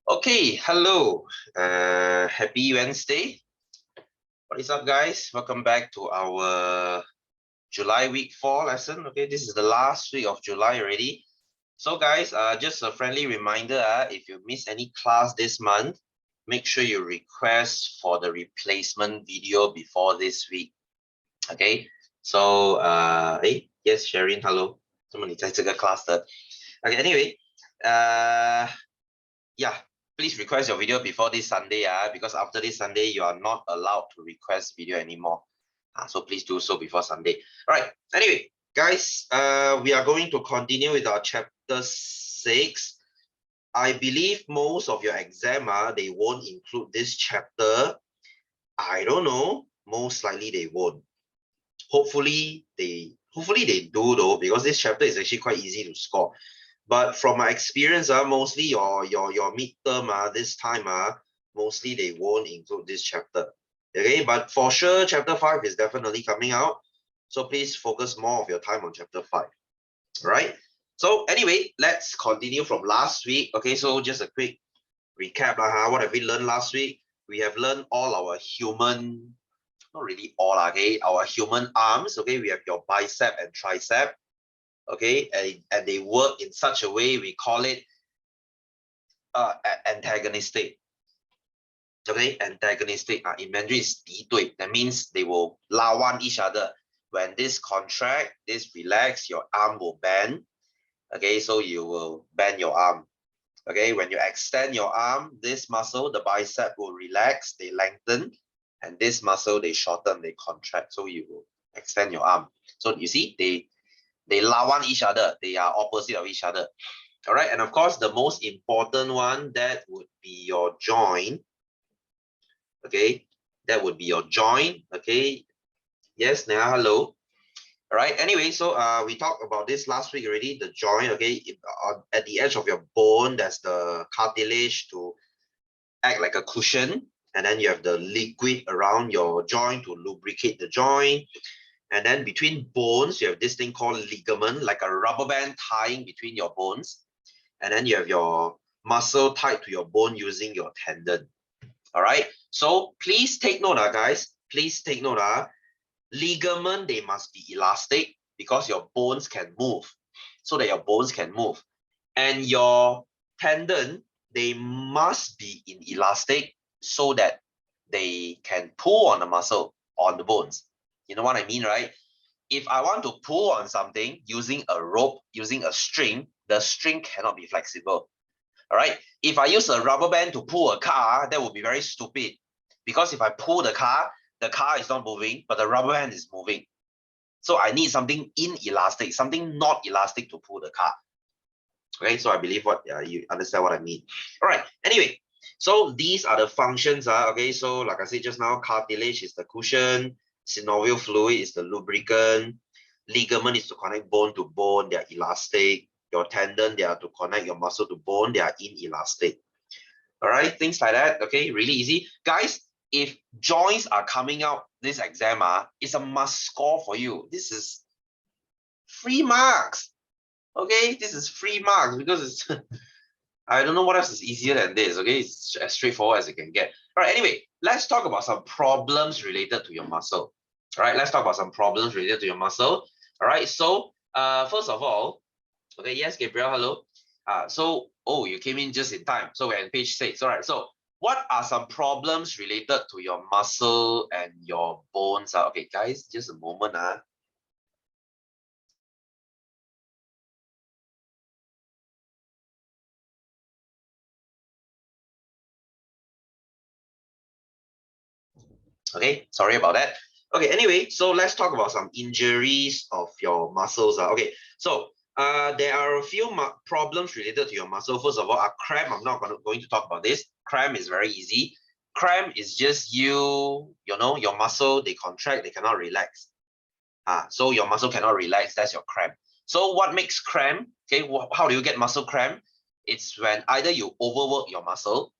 Okay, hello. Happy Wednesday. What is up, guys? Welcome back to our July week 4 lesson. Okay, this is the last week of July already. So, guys, just a friendly reminder, if you miss any class this month, make sure you request for the replacement video before this week. Okay, so, yes, Sharon, hello. 那么你在这个 class 的 Okay, anyway, yeah, please request your video before this Sunday, because after this Sunday, you are not allowed to request video anymore. So please do so before Sunday. All right, anyway, guys, we are going to continue with our chapter 6. I believe most of your exam, they won't include this chapter. I don't know, most likely they won't. Hopefully they do though, because this chapter is actually quite easy to score. But from my experience, mostly your midterm this time, mostly they won't include this chapter. Okay, but for sure, chapter 5 is definitely coming out. So please focus more of your time on chapter 5. All right. So anyway, let's continue from last week. Okay, so just a quick recap. What have we learned last week? We have learned all our human, not really all, okay, our human arms. Okay, we have your bicep and tricep. Okay, and they work in such a way, we call it antagonistic. Okay, antagonistic. In Mandarin is 敌对. That means they will 拉弯 each other. When this contract, this relax, your arm will bend. Okay, so you will bend your arm. Okay, when you extend your arm, this muscle, the bicep will relax, they lengthen, and this muscle, they shorten, they contract. So you will extend your arm. So you see, they 拉弯 each other. They are opposite of each other. All right, and of course, the most important one, that would be your joint. Okay, that would be your joint. Okay, yes, Neha, hello. All right, anyway, so we talked about this last week already, the joint. Okay, at the edge of your bone, there's the cartilage to act like a cushion, and then you have the liquid around your joint to lubricate the joint. And then between bones, you have this thing called ligament, like a rubber band tying between your bones. And then you have your muscle tied to your bone using your tendon. All right, so please take note, guys. Please take note, ligament, they must be elastic because your bones can move, so that your bones can move. And your tendon, they must be inelastic so that they can pull on the muscle, on the bones. You know what I mean, right? If I want to pull on something using a rope, using a string, the string cannot be flexible. All right. If I use a rubber band to pull a car, that would be very stupid. Because if I pull the car is not moving, but the rubber band is moving. So I need something inelastic, something not elastic to pull the car. Okay, so I believe what you understand what I mean. All right. Anyway, so these are the functions. Okay, so like I said just now, cartilage is the cushion, synovial fluid is the lubricant, ligament is to connect bone to bone, they are elastic. Your tendon, they are to connect your muscle to bone, they are inelastic. All right, things like that. Okay, really easy. Guys, if joints are coming out this exam, it's a must score for you. This is free marks. Okay, this is free marks because it's I don't know what else is easier than this. Okay, it's as straightforward as it can get. All right, anyway, let's talk about some problems related to your muscle. All right, let's talk about some problems related to your muscle. All right, so first of all, okay, yes, Gabriel, hello. So you came in just in time. So we're on page 6. All right, so what are some problems related to your muscle and your bones? Okay, guys, just a moment. Okay, sorry about that. Okay, anyway, so let's talk about some injuries of your muscles. Okay, so there are a few problems related to your muscle. First of all, a cramp. I'm not going to talk about this. Cramp is very easy. Cramp is just you know, your muscle, they contract, they cannot relax. So your muscle cannot relax, that's your cramp. So what makes cramp? Okay, how do you get muscle cramp? It's when either you overwork your muscle.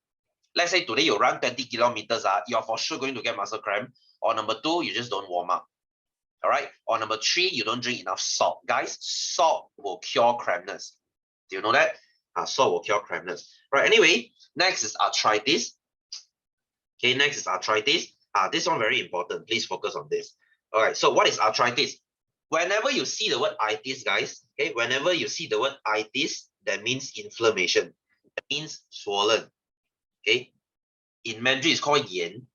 Let's say today you run 20 kilometers, you're for sure going to get muscle cramp. Or number 2, you just don't warm up. All right. Or number 3, you don't drink enough salt. Guys, salt will cure crampness. Do you know that? Salt will cure crampness. Right, anyway, next is arthritis. Okay, next is arthritis. This one very important. Please focus on this. All right, so what is arthritis? Whenever you see the word itis, guys, okay, whenever you see the word itis, that means inflammation. That means swollen. Okay, in Mandarin it's called 炎.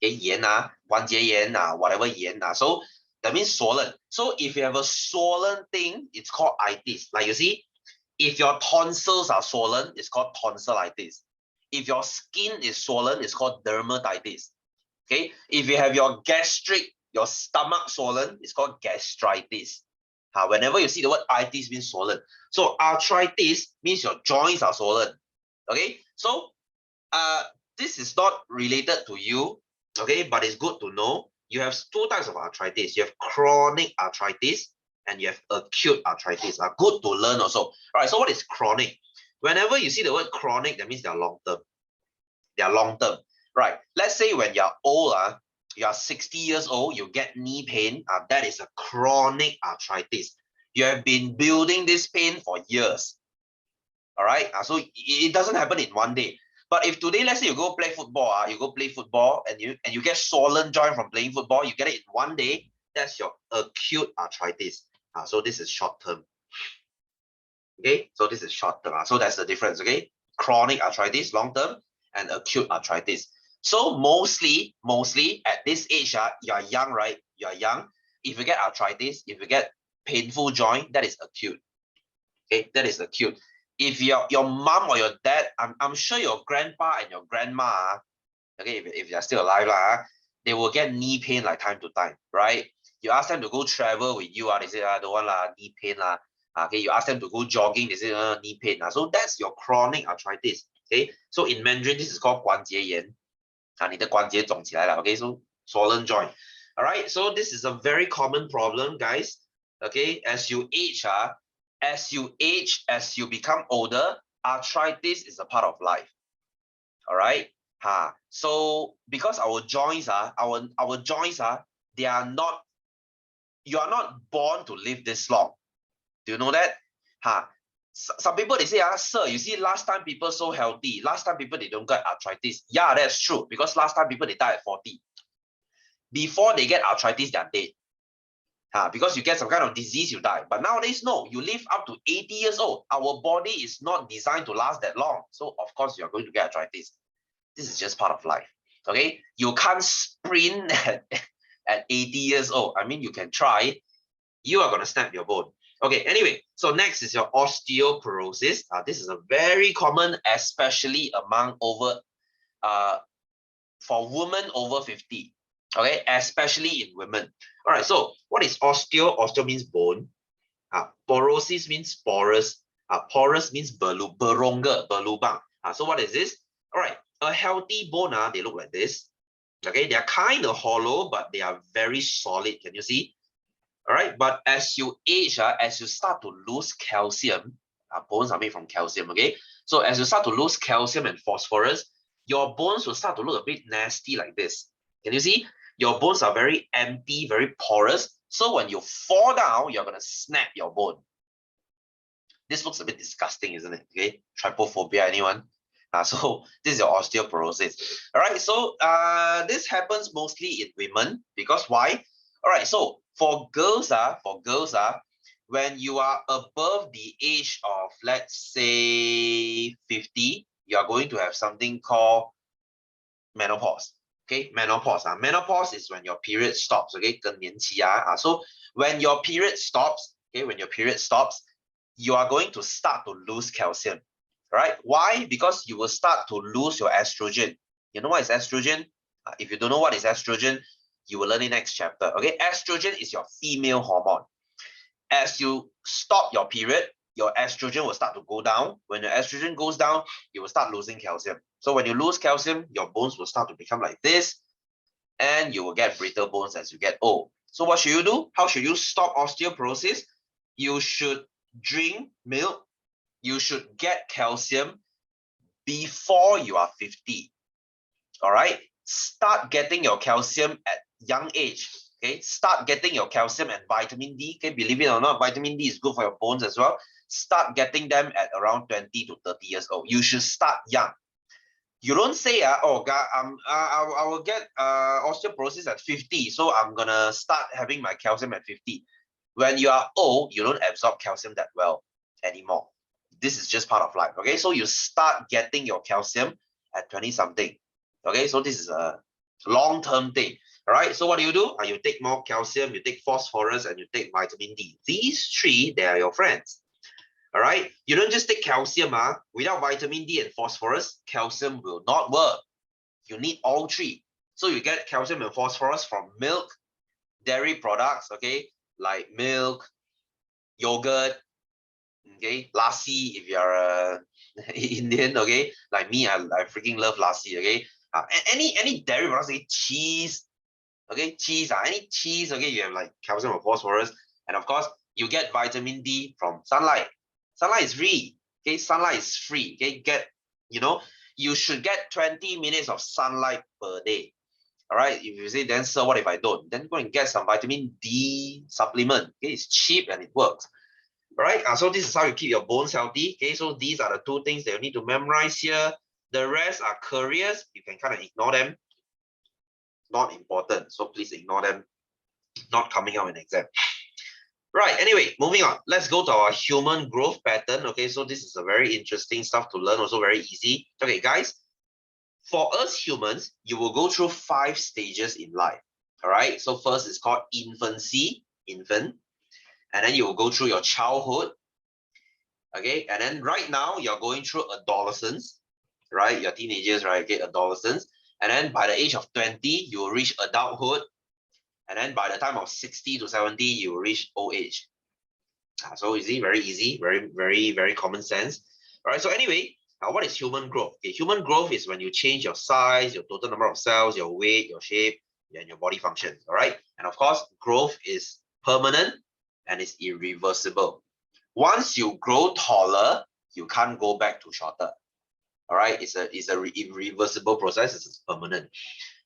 Okay, 炎关节炎whatever 炎so that means swollen. So if you have a swollen thing, it's called itis. Like you see, if your tonsils are swollen, it's called tonsillitis. If your skin is swollen, it's called dermatitis. Okay, if you have your stomach swollen, it's called gastritis. Whenever you see the word itis means swollen. So arthritis means your joints are swollen. Okay, so this is not related to you, okay, but it's good to know. You have two types of arthritis. You have chronic arthritis and you have acute arthritis. Good to learn also. All right, so what is chronic? Whenever you see the word chronic, that means they are long term. They are long term. Right, let's say when you're old, you are 60 years old, you get knee pain, that is a chronic arthritis. You have been building this pain for years. All right, so it doesn't happen in one day. But if today, let's say you go play football, and you get swollen joint from playing football, you get it in one day, that's your acute arthritis. So this is short term. Okay, so this is short term. So that's the difference. Okay, chronic arthritis, long term, and acute arthritis. So mostly at this age, you are young, right? You are young. If you get arthritis, if you get painful joint, that is acute. Okay, that is acute. If your mom or your dad, I'm sure your grandpa and your grandma, okay, if they're still alive, they will get knee pain like time to time, right? You ask them to go travel with you, they say, don't want knee pain. Okay, you ask them to go jogging, they say, knee pain. So that's your chronic arthritis. Okay, so in Mandarin, this is called 关节炎. 你的关节肿起来了, okay, so swollen joint. All right, so this is a very common problem, guys. Okay, as you age, as you become older, arthritis is a part of life. All right. So because our joints our joints they are not, you are not born to live this long. Do you know that? Some people, they say, sir, you see, last time people so healthy, last time people, they don't get arthritis. Yeah, that's true, because last time people, they die at 40. Before they get arthritis, they are dead. Because you get some kind of disease, you die. But nowadays, no, you live up to 80 years old. Our body is not designed to last that long. So of course, you're going to get arthritis. This is just part of life. Okay, you can't sprint at 80 years old. I mean, you can try. You are going to snap your bone. Okay, anyway, so next is your osteoporosis. This is a very common, especially among for women over 50. Okay, especially in women. All right, so what is osteo? Osteo means bone. Porosis means porous. Porous means berongga, berlubang. So what is this? All right, a healthy bone, they look like this. Okay, they are kind of hollow, but they are very solid. Can you see? All right, but as you age, as you start to lose calcium, bones are made from calcium, okay? So as you start to lose calcium and phosphorus, your bones will start to look a bit nasty like this. Can you see? Your bones are very empty, very porous. So when you fall down, you're going to snap your bone. This looks a bit disgusting, isn't it? Okay, trypophobia, anyone? So this is your osteoporosis. All right, so this happens mostly in women, because why? All right, so for girls, when you are above the age of, let's say, 50, you are going to have something called menopause. Okay, menopause. Menopause is when your period stops. Okay, 更年期. So when your period stops, you are going to start to lose calcium. Right? Why? Because you will start to lose your estrogen. You know what is estrogen? If you don't know what is estrogen, you will learn in next chapter. Okay, estrogen is your female hormone. As you stop your period, your estrogen will start to go down. When your estrogen goes down, you will start losing calcium. So when you lose calcium, your bones will start to become like this, and you will get brittle bones as you get old. So what should you do? How should you stop osteoporosis? You should drink milk. You should get calcium before you are 50. All right, start getting your calcium at young age. Okay, start getting your calcium and vitamin D. Okay, believe it or not, vitamin D is good for your bones as well. start getting them at around 20 to 30 years old. You should start young. You don't say, oh, God, I will get osteoporosis at 50, so I'm gonna start having my calcium at 50. When you are old, you don't absorb calcium that well anymore. This is just part of life, okay? So you start getting your calcium at 20 something, okay? So this is a long-term thing, all right? So what do? You take more calcium, you take phosphorus, and you take vitamin D. These three, they are your friends, all right? You don't just take calcium, without vitamin D and phosphorus, calcium will not work. You need all three. So you get calcium and phosphorus from milk, dairy products, okay? Like milk, yogurt, okay, lassi if you're Indian, okay, like me, I freaking love lassi, okay. Any dairy products, okay, cheese, okay, any cheese, okay, you have like calcium or phosphorus, and of course you get vitamin D from sunlight. Sunlight is free, okay, sunlight is free, okay. You should get 20 minutes of sunlight per day. All right, if you say, then sir, what if I don't? Then go and get some vitamin D supplement. Okay, it's cheap and it works. All right, so this is how you keep your bones healthy. Okay, so these are the two things that you need to memorize here. The rest are careers. You can kind of ignore them. Not important, so please ignore them. Not coming out in exam. Right, anyway, moving on. Let's go to our human growth pattern. Okay, so this is a very interesting stuff to learn, also very easy. Okay, guys, for us humans, you will go through 5 stages in life. All right, so first is called infancy, infant. And then you will go through your childhood, okay? And then right now, you're going through adolescence, right? You're teenagers, right? Okay, adolescence. And then by the age of 20, you will reach adulthood. And then by the time of 60 to 70, you will reach old age. So easy, very, very, very common sense. All right, so anyway, what is human growth? Okay, human growth is when you change your size, your total number of cells, your weight, your shape, and your body functions, all right? And of course, growth is permanent and it's irreversible. Once you grow taller, you can't go back to shorter. All right, it's a irreversible process. It's permanent.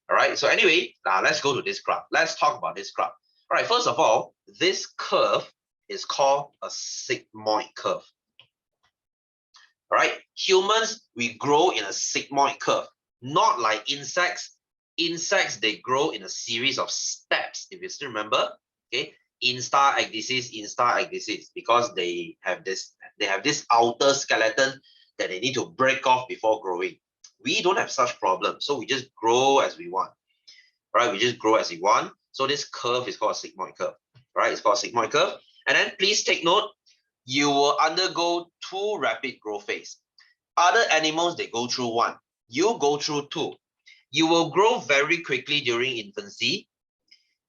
All right. So anyway, let's go to this graph. Let's talk about this graph. All right. First of all, this curve is called a sigmoid curve. All right. Humans, we grow in a sigmoid curve, not like insects. Insects, they grow in a series of steps. If you still remember, okay. Instar, ecdysis, because they have this outer skeleton that they need to break off before growing. We don't have such problems, so we just grow as we want. Right? We just grow as we want. So this curve is called a sigmoid curve. Right? It's called a sigmoid curve. And then please take note, you will undergo 2 rapid growth phase. Other animals, they go through 1. You go through 2. You will grow very quickly during infancy,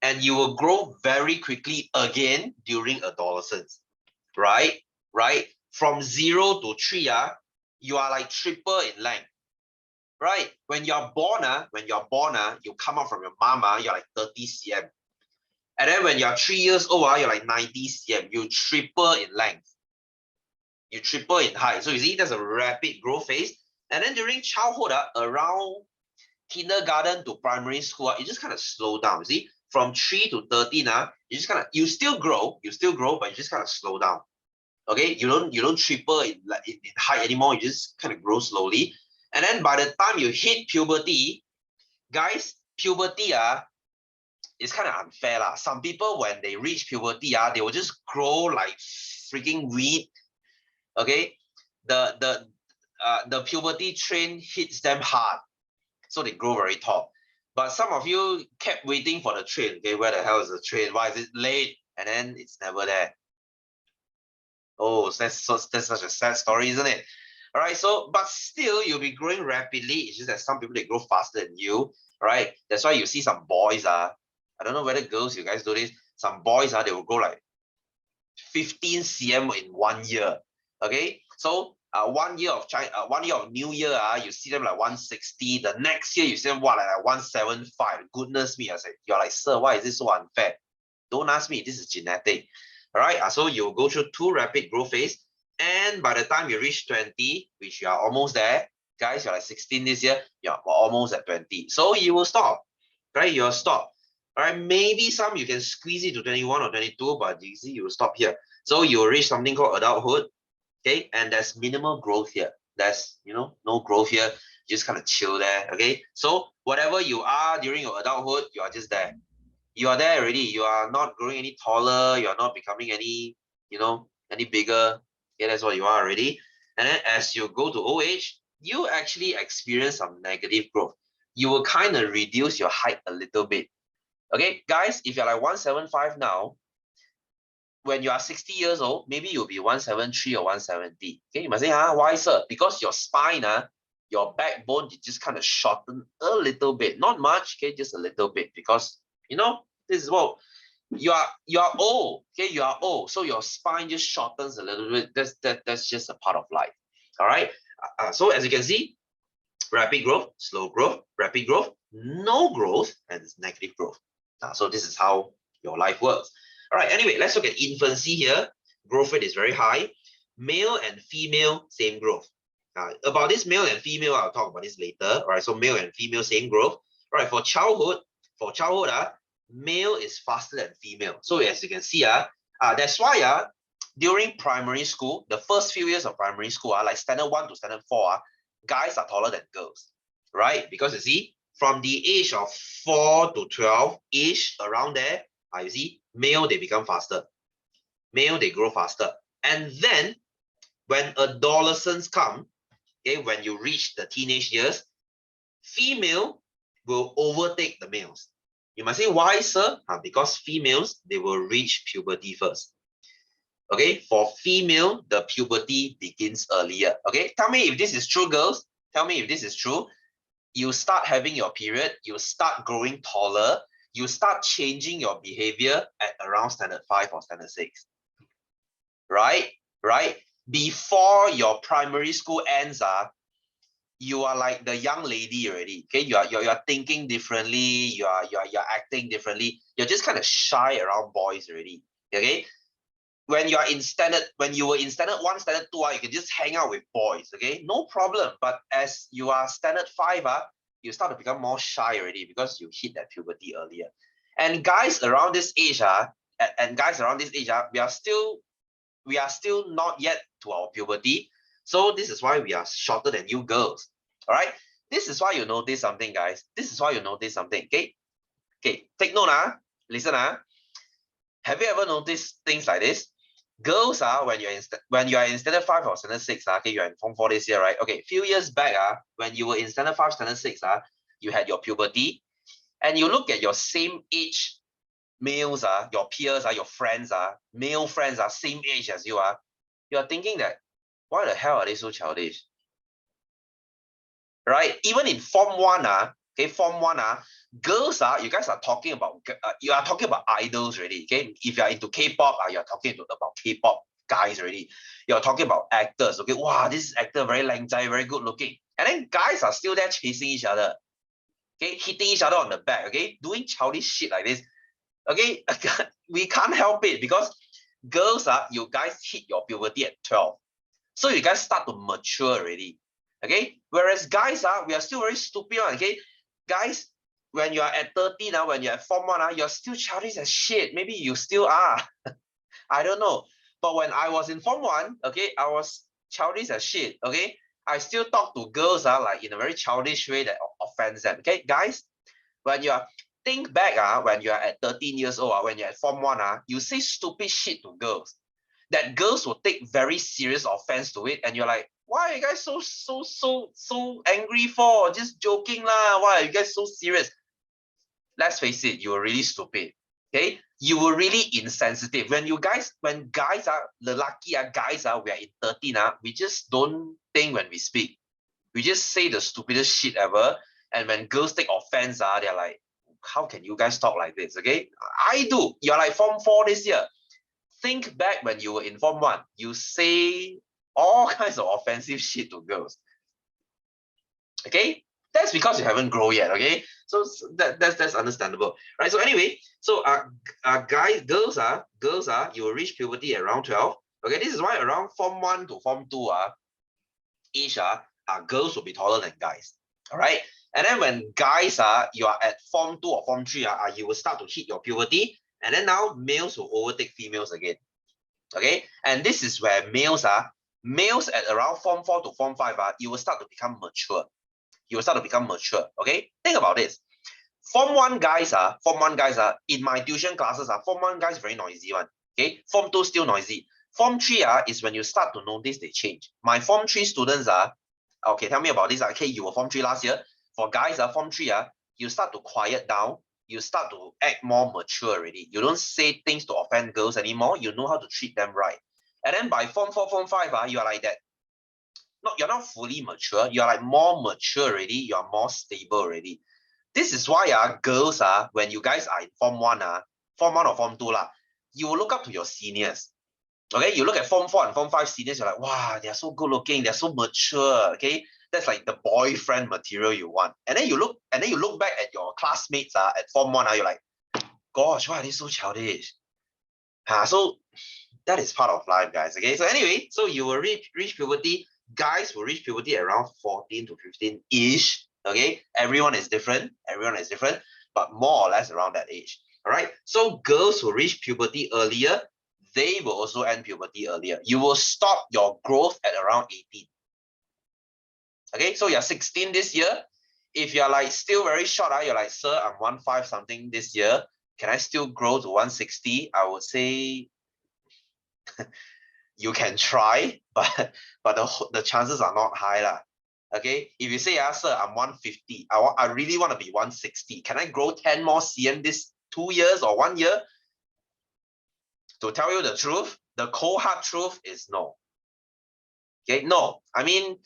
and you will grow very quickly again during adolescence, right? Right? From 0 to 3, you are like triple in length, right? When you're born, you come out from your mama, you're like 30 cm. And then when you're 3 years old, you're like 90 cm. You triple in length. You triple in height. So you see, there's a rapid growth phase. And then during childhood, around kindergarten to primary school, you just kind of slow down. You see, from 3 to 13, you still grow, but you just kind of slow down. Okay, you don't triple in height anymore. You just kind of grow slowly. And then by the time you hit puberty, guys, puberty is kind of unfair. Some people, when they reach puberty, they will just grow like freaking weed. Okay, the puberty train hits them hard, so they grow very tall. But some of you kept waiting for the train. Okay, where the hell is the train? Why is it late? And then it's never there. Oh, that's such a sad story, isn't it? All right, so but still you'll be growing rapidly. It's just that some people, they grow faster than you. All right, that's why you see some boys, I don't know whether girls, you guys do this. Some boys, they will grow like 15 cm in 1 year. Okay, so 1 year of China, 1 year of New Year, you see them like 160. The next year you see them what, like 175. Goodness me, I said, you're like, sir, why is this so unfair? Don't ask me. This is genetic. All right, so you'll go through 2 rapid growth phase, and by the time you reach 20, which you are almost there, guys, you're like 16 this year, you're almost at 20. So you will stop, right? You'll stop. All right, maybe some you can squeeze it to 21 or 22, but you see, you will stop here. So you'll reach something called adulthood. okay? And there's minimal growth here. There's, no growth here. Just kind of chill there, okay? So whatever you are during your adulthood, you are just there. You are there already. You are not growing any taller. You are not becoming any, any bigger. Okay, that's what you are already. And then as you go to old age, you actually experience some negative growth. You will kind of reduce your height a little bit. Okay, guys, if you're like 175 now, when you are 60 years old, maybe you'll be 173 or 170. Okay, you must say, why, sir? Because your spine, your backbone, you just kind of shorten a little bit. Not much, okay, just a little bit. Because, this is what you are old, okay, you are old. So your spine just shortens a little bit. That's just a part of life. All right. So as you can see, rapid growth, slow growth, rapid growth, no growth, and negative growth. So this is how your life works. All right, anyway, let's look at infancy here. Growth rate is very high. Male and female, same growth. About this male and female, I'll talk about this later. All right, so male and female, same growth. All right, for childhood, male is faster than female. So as you can see, that's why during primary school, the first few years of primary school, like standard 1 to standard 4, guys are taller than girls, right? Because you see, from the age of 4 to 12-ish, around there, you see, male, they become faster. Male, they grow faster. And then, when adolescents come, okay, when you reach the teenage years, female will overtake the males. You might say, why, sir? Because females, they will reach puberty first. Okay, for female, the puberty begins earlier. Okay, tell me if this is true, girls. Tell me if this is true. You start having your period, you start growing taller, you start changing your behavior at around standard 5 or standard 6. Right? Before your primary school ends, you are like the young lady already. Okay, you're thinking differently, you're acting differently. You're just kind of shy around boys already. Okay? When you were in standard 1, standard 2, you can just hang out with boys, okay? No problem. But as you are standard 5, you start to become more shy already because you hit that puberty earlier. And guys around this age, we are still not yet to our puberty. So this is why we are shorter than you girls. All right. This is why you notice something, guys. This is why you notice something. Okay. Take note, listen, Have you ever noticed things like this? Girls, when you are in standard 5 or standard 6, okay, you're in Form 4 this year, right? Okay, few years back, when you were in standard 5, standard 6, you had your puberty, and you look at your same age males, your peers, your friends, male friends, same age as you are, you're thinking that, why the hell are they so childish? Right? Even in Form 1, okay, Form 1, girls, you guys are talking about, you are talking about idols already, okay? If you are into K-pop, you're talking about K-pop guys already. You're talking about actors, okay? Wow, this actor very langzai, very good looking. And then guys are still there chasing each other, okay? Hitting each other on the back, okay? Doing childish shit like this, okay? We can't help it because girls, you guys hit your puberty at 12. So you guys start to mature already, okay? Whereas guys, we are still very stupid, okay? Guys, when you are at 13, when you're at Form 1, you're still childish as shit. Maybe you still are. I don't know. But when I was in Form 1, okay, I was childish as shit, okay? I still talk to girls, like in a very childish way that offends them, okay? Guys, when you are, think back, when you are at 13 years old, when you're at Form 1, you say stupid shit to girls. That girls will take very serious offense to it, and you're like, why are you guys so angry for? Just joking lah. Why are you guys so serious? Let's face it, you were really stupid. Okay, you were really insensitive. When guys are the lucky guys we are in 13, we just don't think when we speak. We just say the stupidest shit ever. And when girls take offense, they're like, how can you guys talk like this? Okay, I do. You're like Form 4 this year. Think back when you were in Form 1, you say all kinds of offensive shit to girls. Okay, that's because you haven't grown yet. Okay, so that's understandable, right? So anyway, so girls, you will reach puberty at around 12. Okay, this is why around Form 1 to Form 2, each girls will be taller than guys. All right, and then when guys you are at Form 2 or Form 3, you will start to hit your puberty. And then now males will overtake females again. Okay, and this is where males Males at around Form 4 to Form 5, you will start to become mature. You will start to become mature, okay? Think about this. Form 1 guys, in my tuition classes, Form 1 guys very noisy one, okay? Form 2 still noisy. Form 3 is when you start to notice they change. My Form 3 students, okay, tell me about this. Okay, you were Form 3 last year. For guys, Form 3, you start to quiet down. You start to act more mature already. You don't say things to offend girls anymore. You know how to treat them right. And then by Form 4, Form 5, you are like that. No, you're not fully mature. You're like more mature already. You're more stable already. This is why girls, when you guys are in Form 1, Form 1 or Form 2, you will look up to your seniors. Okay, you look at Form 4 and Form 5 seniors, you're like, wow, they're so good looking, they're so mature. Okay, that's like the boyfriend material you want. And then you look back at your classmates at Form 1, you're like, gosh, why are they so childish? So that is part of life, guys. Okay, so anyway, so you will reach puberty. Guys will reach puberty around 14 to 15-ish. Okay, everyone is different, but more or less around that age. All right, so girls will reach puberty earlier. They will also end puberty earlier. You will stop your growth at around 18. Okay, so you're 16 this year. If you're like still very short, you're like, sir, I'm 1.5 something this year. Can I still grow to 160? I would say you can try, but the chances are not high lah. Okay, if you say, sir, I'm 150, I really want to be 160. Can I grow 10 more cm this 2 years or 1 year? To tell you the truth, the cold hard truth is no. Okay, no. I mean,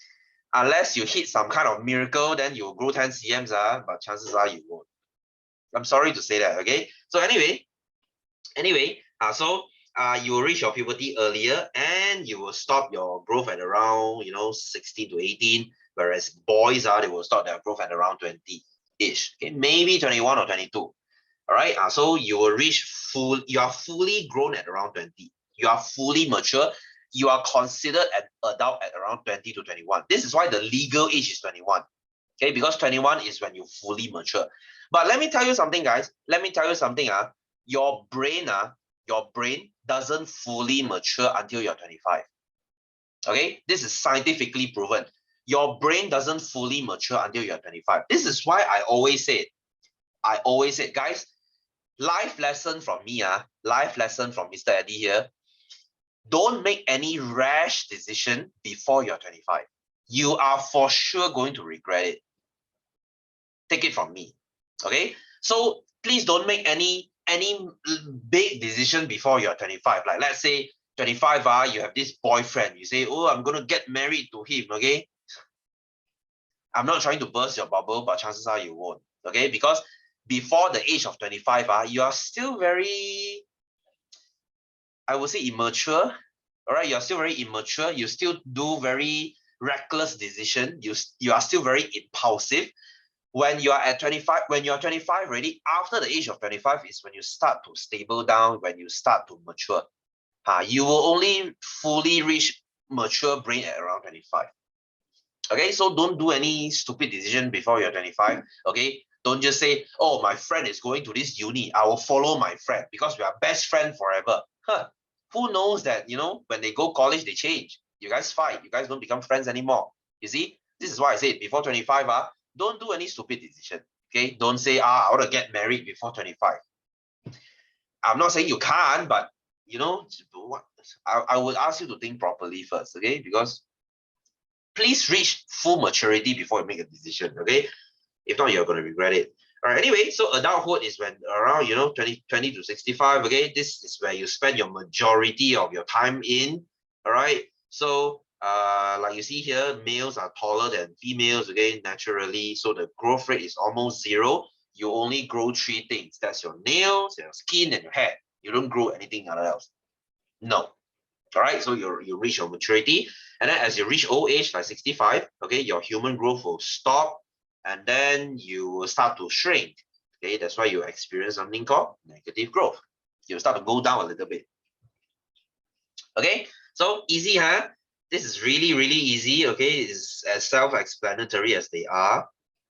unless you hit some kind of miracle, then you'll grow 10 cms, but chances are you won't. I'm sorry to say that, okay? So anyway, you will reach your puberty earlier and you will stop your growth at around, 16 to 18, whereas boys, they will stop their growth at around 20-ish, okay? Maybe 21 or 22. All right, so you will reach you are fully grown at around 20. You are fully mature. You are considered an adult at around 20 to 21. This is why the legal age is 21. Okay, because 21 is when you fully mature. But let me tell you something, guys. Let me tell you something. Your brain doesn't fully mature until you're 25. Okay, this is scientifically proven. Your brain doesn't fully mature until you're 25. This is why I always say, guys, life lesson from me, life lesson from Mr. Eddie here. Don't make any rash decision before you're 25. You are for sure going to regret it. Take it from me. Okay? So please don't make any big decision before you're 25. Like let's say 25, you have this boyfriend. You say, oh, I'm gonna get married to him. Okay? I'm not trying to burst your bubble, but chances are you won't. Okay? Because before the age of 25, you are still very, I would say, immature. All right, you're still very immature. You still do very reckless decision. You are still very impulsive. When you are at 25, when you're 25 already, after the age of 25 is when you start to stable down, when you start to mature. You will only fully reach mature brain at around 25. Okay, so don't do any stupid decision before you're 25. Okay, don't just say, oh, my friend is going to this uni, I will follow my friend because we are best friends forever. Who knows that, when they go college, they change. You guys fight. You guys don't become friends anymore. You see, this is why I said before 25, don't do any stupid decision. Okay, don't say, I want to get married before 25. I'm not saying you can't, but, I would ask you to think properly first, okay? Because please reach full maturity before you make a decision, okay? If not, you're going to regret it. All right, anyway, so adulthood is when around, 20 to 65, okay? This is where you spend your majority of your time in, all right? So, like you see here, males are taller than females, okay, naturally. So the growth rate is almost zero. You only grow 3 things. That's your nails, your skin, and your hair. You don't grow anything else. No. All right, so you reach your maturity. And then as you reach old age, like 65, okay, your human growth will stop. And then you will start to shrink. Okay, that's why you experience something called negative growth. You'll start to go down a little bit. Okay, so easy, huh? This is really, really easy. Okay, it's as self-explanatory as they are.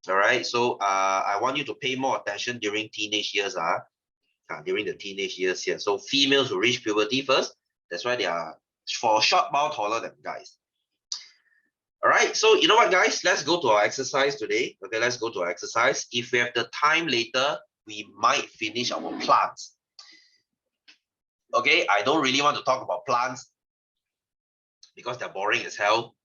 All right, so I want you to pay more attention during teenage years. During the teenage years here. So females will reach puberty first. That's why they are for short bow taller than guys. All right, so you know what, guys? Let's go to our exercise today. Okay, let's go to our exercise. If we have the time later, we might finish our plants. Okay, I don't really want to talk about plants because they're boring as hell.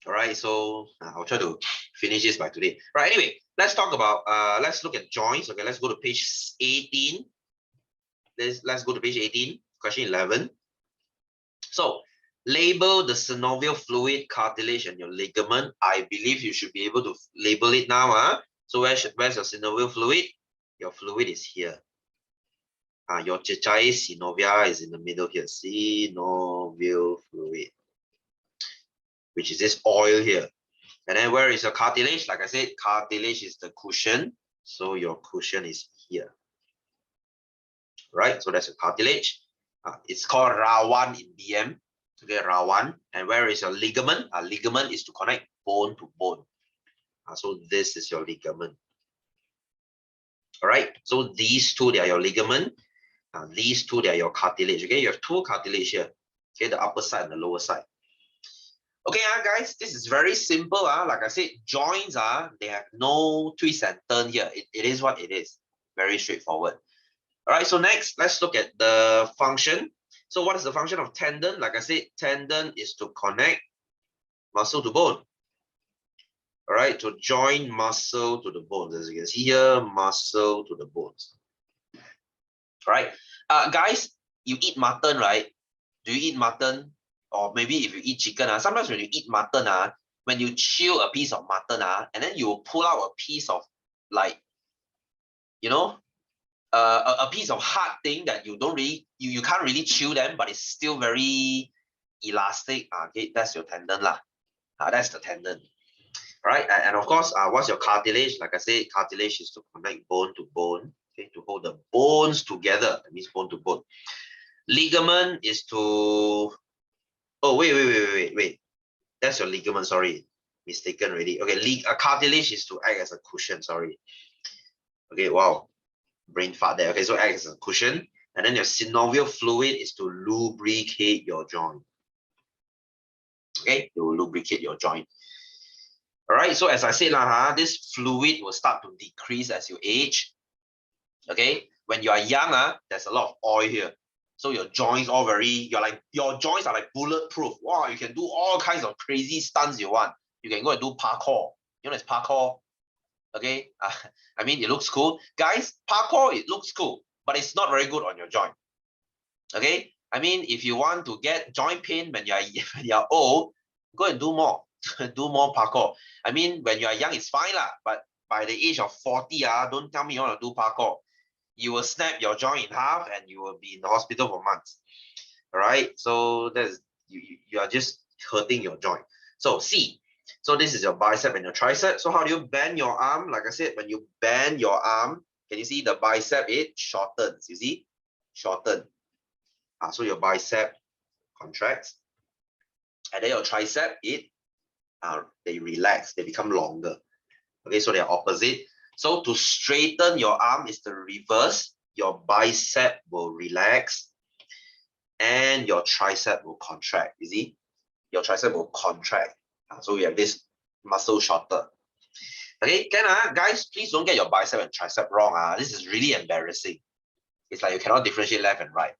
All right, so I'll try to finish this by today. Right, anyway, let's talk about, let's look at joints. Okay, let's go to page 18. Let's go to page 18, question 11. So, label the synovial fluid, cartilage, and your ligament. I believe you should be able to label it now. So where's your synovial fluid? Your fluid is here. Your chichae synovia is in the middle here. Synovial fluid, which is this oil here. And then where is your cartilage? Like I said, cartilage is the cushion. So your cushion is here. Right? So that's your cartilage. It's called rawan in BM. Okay, rawan. And where is your ligament? Ligament is to connect bone to bone. So this is your ligament. All right. So these two, they are your ligament. These two, they are your cartilage. Okay, you have two cartilage here. Okay, the upper side and the lower side. Okay, guys, this is very simple. Like I said, joints they have no twist and turn here. It is what it is. Very straightforward. All right, so next, let's look at the function. So what is the function of tendon? Like I said, tendon is to connect muscle to bone. All right, to join muscle to the bones. As you can see here, muscle to the bones. All right, guys, you eat mutton, right? Do you eat mutton? Or maybe if you eat chicken, sometimes when you eat mutton, when you chew a piece of mutton, and then you pull out a piece of, like, you know, a piece of hard thing that you don't really, you can't really chew them, but it's still very elastic. Okay, that's your tendon lah. That's the tendon. Right, and of course, what's your cartilage? Like I said, cartilage is to connect bone to bone. Okay, to hold the bones together. That means bone to bone. Ligament is to, oh wait. That's your ligament. Sorry, mistaken already. Okay, cartilage is to act as a cushion. Sorry. Okay, wow. Brain fart there. Okay, so act as a cushion, and then your synovial fluid is to lubricate your joint. Okay, it will lubricate your joint. All right, so as I said, this fluid will start to decrease as you age. Okay, when you are young, there's a lot of oil here. So your joints all your joints are like bulletproof. Wow, you can do all kinds of crazy stunts you want. You can go and do parkour. You know, it's parkour. Okay, I mean, it looks cool. Guys, parkour, it looks cool, but it's not very good on your joint. Okay, I mean, if you want to get joint pain when you're old, go and do more. Do more parkour. I mean, when you are young, it's fine lah. But by the age of 40, don't tell me you want to do parkour. You will snap your joint in half and you will be in the hospital for months. All right. So that's you are just hurting your joint. So C. So this is your bicep and your tricep. So how do you bend your arm? Like I said, when you bend your arm, can you see the bicep? It shortens. You see, shorten. So your bicep contracts, and then your tricep they relax. They become longer. Okay, so they're opposite. So to straighten your arm is the reverse. Your bicep will relax and your tricep will contract. You see, your tricep will contract. So we have this muscle shorter. Okay, guys, please don't get your bicep and tricep wrong. This is really embarrassing. It's like you cannot differentiate left and right.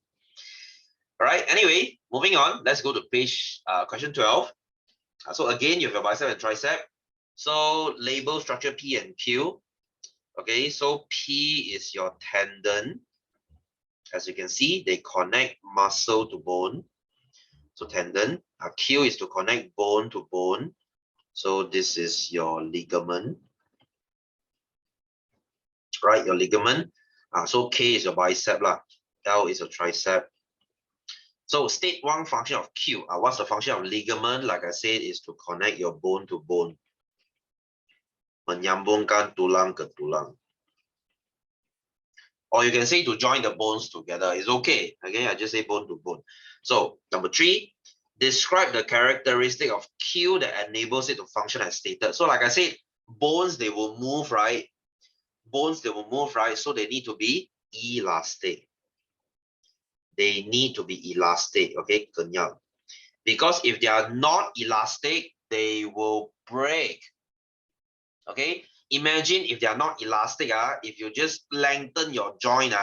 All right, anyway, moving on. Let's go to page question 12. So again, you have your bicep and tricep. So label structure P and Q. Okay, so P is your tendon. As you can see, they connect muscle to bone. So tendon. Q is to connect bone to bone. So this is your ligament. Right, your ligament. So K is your bicep lah. L is your tricep. So state one function of Q. What's the function of ligament? Like I said, is to connect your bone to bone. Menyambungkan tulang ke tulang. Or you can say to join the bones together. It's okay. Again, I just say bone to bone. So number 3, describe the characteristic of Q that enables it to function as stated. So like I said, bones, they will move, right? Bones, they will move, right? So they need to be elastic. They need to be elastic, okay? Kenyang. Because if they are not elastic, they will break. Okay, imagine if they are not elastic, if you just lengthen your joint,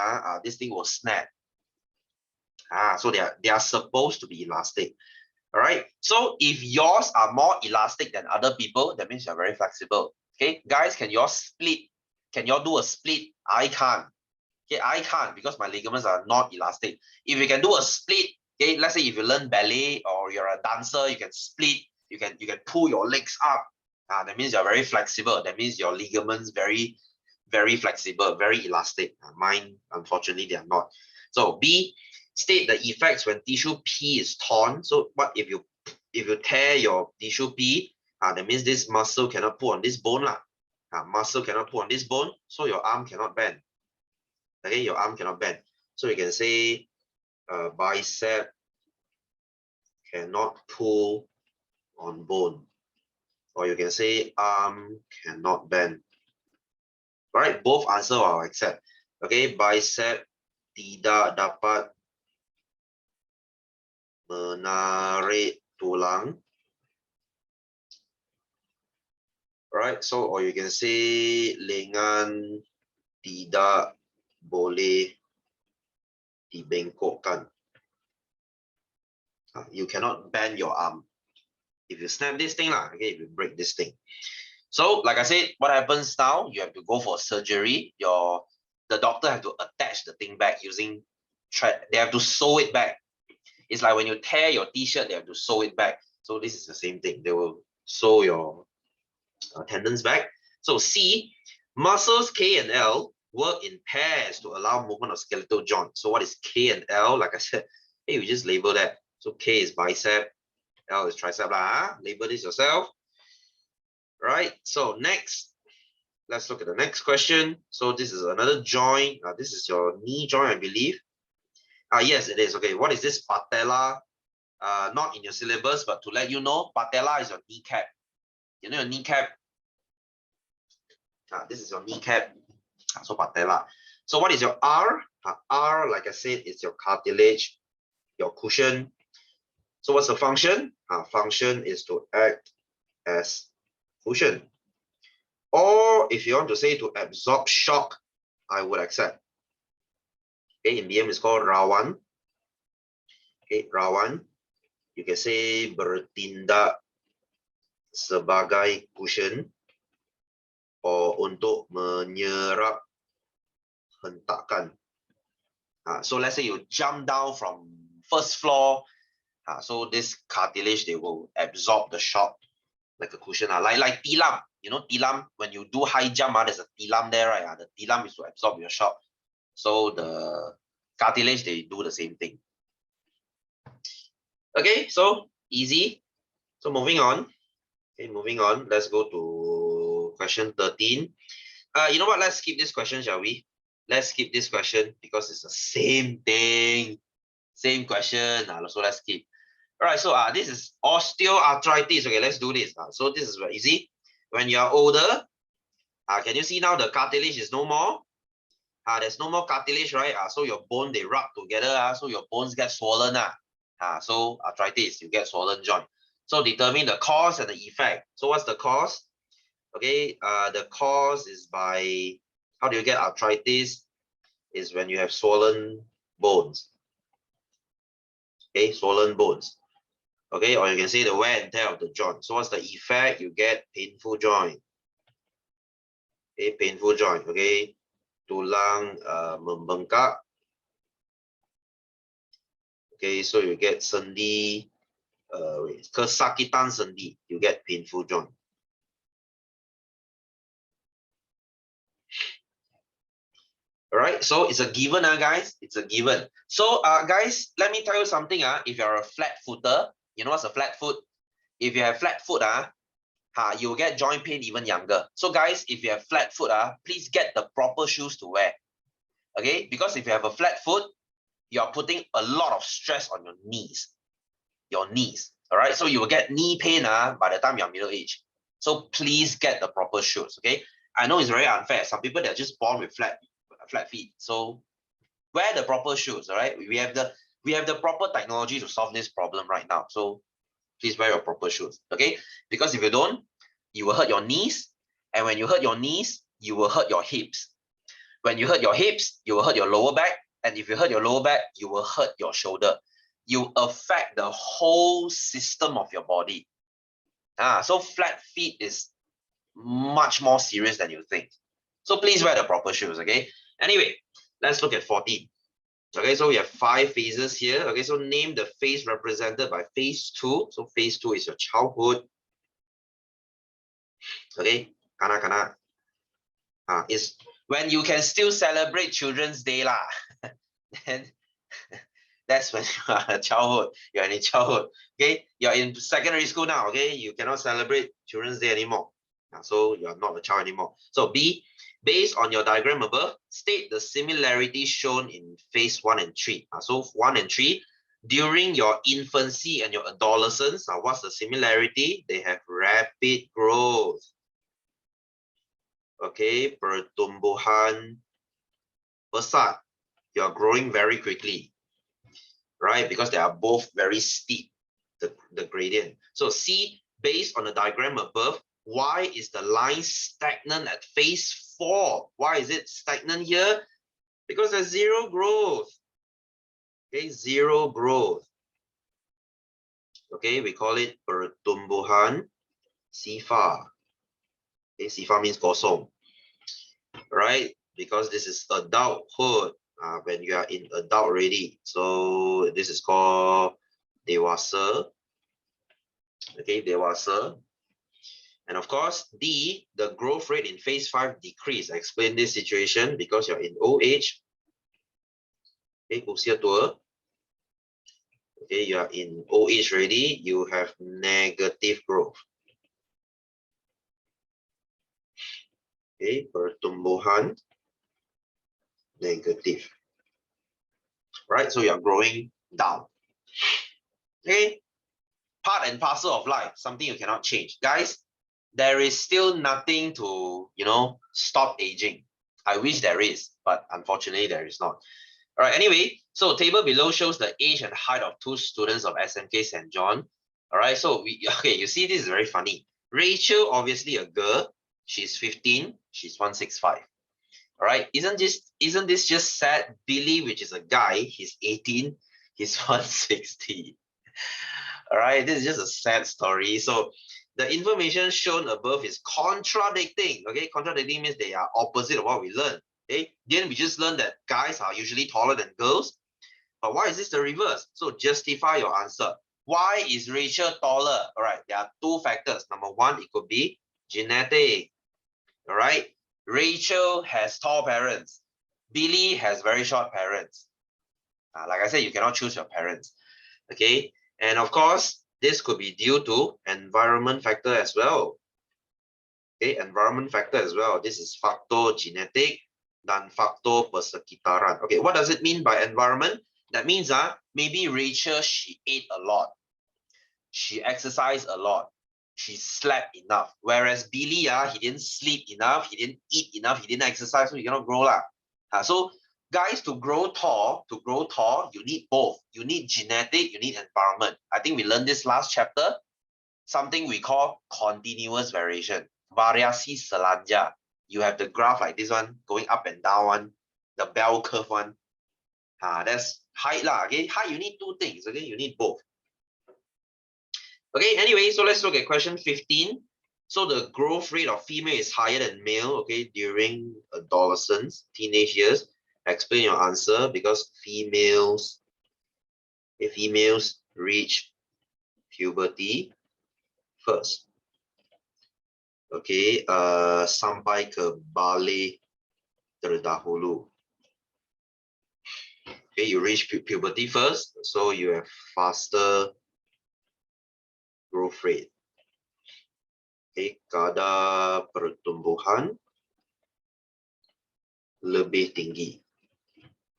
this thing will snap. So they are supposed to be elastic. All right, so if yours are more elastic than other people, that means you're very flexible. Okay, guys, can you all split? Can you all do a split? I can't. Okay, I can't because my ligaments are not elastic. If you can do a split, okay, let's say if you learn ballet or you're a dancer, you can split, you can pull your legs up. That means you're very flexible. That means your ligaments very, very flexible, very elastic. Mine, unfortunately, they are not. So B, state the effects when tissue P is torn. So what if you tear your tissue P? That means this muscle cannot pull on this bone lah. Muscle cannot pull on this bone, so your arm cannot bend. Okay, your arm cannot bend. So you can say bicep cannot pull on bone, or you can say arm cannot bend. All right, both answer I'll accept. Okay, bicep tidak dapat menarik tulang. Right, so or you can say lengan tidak boleh dibengkokkan. You cannot bend your arm. If you snap this thing, okay, if you break this thing. So, like I said, what happens now? You have to go for surgery. The doctor have to attach the thing back using thread. They have to sew it back. It's like when you tear your t-shirt, they have to sew it back. So this is the same thing. They will sew your tendons back. So C, muscles K and L work in pairs to allow movement of skeletal joints. So what is K and L? Like I said, hey, you just label that. So K is bicep, L is tricep. Label this yourself. Right. So next, let's look at the next question. So this is another joint. This is your knee joint, I believe. Yes, it is. Okay. What is this patella? Not in your syllabus, but to let you know, patella is your kneecap. You know your kneecap. This is your kneecap. So patella. So what is your R? R, like I said, is your cartilage, your cushion. So what's the function? Function is to act as cushion. Or if you want to say to absorb shock, I would accept. Okay, in BM it's called rawan. Okay, rawan. You can say bertindak sebagai cushion or untuk menyerap hentakan. So let's say you jump down from first floor. So this cartilage, they will absorb the shock like a cushion. Like tilam. You know, tilam, when you do high jump, there's a tilam there, right? The tilam is to absorb your shock. So the cartilage, they do the same thing. Okay, so easy. So moving on. Okay, moving on. Let's go to question 13. You know what? Let's skip this question, shall we? Let's skip this question because it's the same thing. Same question. So let's skip. All right, so this is osteoarthritis. Okay, let's do this. So this is very easy. When you're older, can you see now the cartilage is no more? There's no more cartilage, right? So your bone, they rub together. So your bones get swollen. So arthritis, you get swollen joint. So determine the cause and the effect. So what's the cause? Okay, the cause is by, how do you get arthritis? Is when you have swollen bones. Okay, swollen bones. Okay, or you can say the wear and tear of the joint. So what's the effect? You get painful joint. Okay, painful joint. Okay, tulang membengkak. Okay, so you get sendi, kesakitan sendi. You get painful joint. All right, so it's a given, guys. It's a given. So, guys, let me tell you something. If you're a flat footer, you know what's a flat foot? If you have flat foot, you'll get joint pain even younger. So, guys, if you have flat foot, please get the proper shoes to wear. Okay, because if you have a flat foot, you're putting a lot of stress on your knees. Your knees. All right, so you will get knee pain by the time you're middle age. So please get the proper shoes. Okay, I know it's very unfair. Some people, they're just born with flat feet. So wear the proper shoes. All right, we have the proper technology to solve this problem right now. So Please wear your proper shoes, okay? Because if you don't, you will hurt your knees. And when you hurt your knees, you will hurt your hips. When you hurt your hips, you will hurt your lower back. And if you hurt your lower back, you will hurt your shoulder. You affect the whole system of your body. So flat feet is much more serious than you think. So please wear the proper shoes, okay? Anyway, let's look at 14. Okay, so we have 5 phases here. Okay, so name the phase represented by phase 2. So phase 2 is your childhood. Okay, kana. Is when you can still celebrate Children's Day lah. Then that's when you are in childhood. You're in childhood. Okay, you're in secondary school now. Okay, you cannot celebrate Children's Day anymore. So you're not a child anymore. So B, based on your diagram above, state the similarities shown in phase 1 and 3. So 1 and 3, during your infancy and your adolescence, what's the similarity? They have rapid growth. Okay, pertumbuhan pesat. You're growing very quickly, right? Because they are both very steep, the gradient. So C, based on the diagram above, why is the line stagnant at phase 4? Why is it stagnant here? Because there's zero growth. Okay, zero growth. Okay, we call it pertumbuhan sifar. Okay, sifar means kosong, right? Because this is adulthood, when you are in adult already. So this is called dewasa. Okay, dewasa. And of course, D, the growth rate in phase 5 decreased. I explain this situation because you're in old age. Okay, usia tua. Okay, you are in old age already, you have negative growth. Okay, pertumbuhan negative. Right, so you are growing down. Okay, part and parcel of life, something you cannot change. Guys, there is still nothing to, stop aging. I wish there is, but unfortunately there is not. All right, anyway, so table below shows the age and height of 2 students of SMK St. John. All right, so you see, this is very funny. Rachel, obviously a girl, she's 15, she's 165. All right, isn't this just sad? Billy, which is a guy, he's 18, he's 160. All right, this is just a sad story. So the information shown above is contradicting. Okay, contradicting means they are opposite of what we learned. Okay, then we just learned that guys are usually taller than girls. But why is this the reverse? So justify your answer. Why is Rachel taller? All right, there are 2 factors. Number 1, it could be genetic. All right, Rachel has tall parents. Billy has very short parents. Like I said, you cannot choose your parents. Okay, and of course, this could be due to environment factor as well. Okay, environment factor as well. This is faktor genetik dan faktor persekitaran. Okay, what does it mean by environment? That means maybe Rachel, she ate a lot. She exercised a lot. She slept enough. Whereas Billy, he didn't sleep enough. He didn't eat enough. He didn't exercise, so he cannot grow lah. So guys, to grow tall, you need both. You need genetic, you need environment. I think we learned this last chapter. Something we call continuous variation. Variasi selanjar. You have the graph like this one, going up and down one, the bell curve one. That's height lah. Okay, height, you need 2 things. Okay, you need both. Okay, anyway, so let's look at question 15. So the growth rate of female is higher than male, okay, during adolescence, teenage years. Explain your answer, because females reach puberty first. Okay, sampai ke balik terdahulu. Okay, you reach puberty first, so you have faster growth rate. Okay, kadar pertumbuhan lebih tinggi.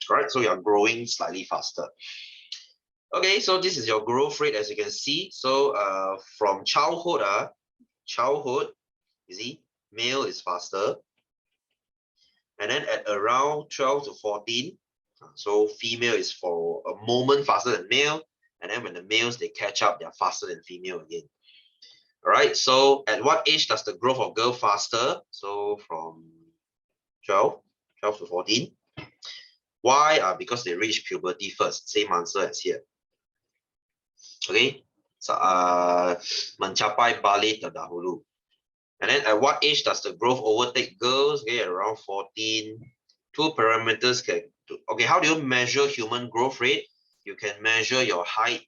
Alright, so you're growing slightly faster. Okay, so this is your growth rate, as you can see. So from childhood, you see, male is faster. And then at around 12 to 14, so female is for a moment faster than male. And then when the males, they catch up, they're faster than female again. All right, so at what age does the growth of girl faster? So from 12 to 14. Why? Because they reach puberty first. Same answer as here. Okay, so mencapai balik terdahulu. And then at what age does the growth overtake girls? Okay, around 14. Two parameters can, okay, how do you measure human growth rate? You can measure your height,